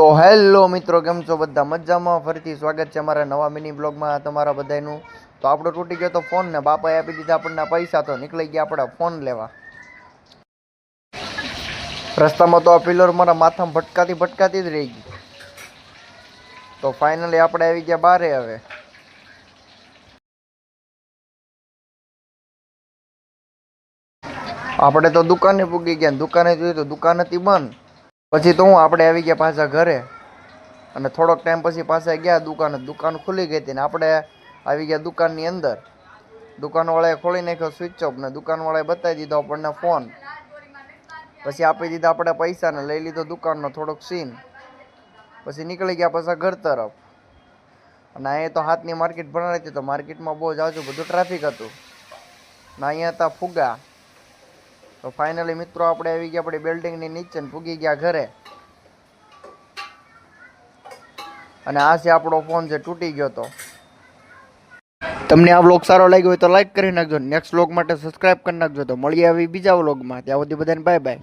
તો હેલો મિત્રો, કેમ છો બધા? મજામાં? ફરીથી સ્વાગત છે અમારા નવા મિની બ્લોગમાં તમારા બધાનું. તો આપણો તૂટી ગયો તો ફોન ને બાપાએ આપી દીધા આપણને પૈસા, તો નીકળી ગયા આપણે ફોન લેવા. રસ્તામાં તો આ પિલર મારા માથામાં ભટકાતી જ રહી ગઈ. તો ફાઇનલી આપણે આવી ગયા બારે. હવે આપણે તો દુકાને પૂગી ગયા. દુકાને જોયું તો દુકાન હતી બંધ. પછી તો આપણે આવી ગયા પાછા ઘરે, અને થોડોક ટાઈમ પછી પાછા ગયા દુકાન ખુલી ગઈ હતી ને આપણે આવી ગયા દુકાનની અંદર. દુકાનવાળાએ ખોલી નાખ્યો સ્વિચ ઓફ ને દુકાનવાળાએ બતાવી દીધો આપણને ફોન. પછી આપી દીધા આપણે પૈસા ને લઈ લીધો દુકાનનો થોડોક સીન. પછી નીકળી ગયા પાછા ઘર તરફ. અને અહીંયા તો હાથની માર્કેટ ભરાણી હતી, તો માર્કેટમાં બહુ જાજુ બધું ટ્રાફિક હતું ને અહીંયા હતા ફુગા. તો ફાઇનલી મિત્રો આપણે આવી ગયા આપણી બિલ્ડિંગની નીચે ને પૂગી ગયા ઘરે. અને આ છે આપણો ફોન જે તૂટી ગયો હતો. તમને આ વ્લોગ સારો લાગ્યો હોય તો લાઈક કરી નાખજો. નેક્સ્ટ વ્લોગ માટે સબસ્ક્રાઇબ કરી નાખજો. તો મળીએ આવી બીજા વ્લોગમાં. ત્યાં સુધી બધાને બાય બાય.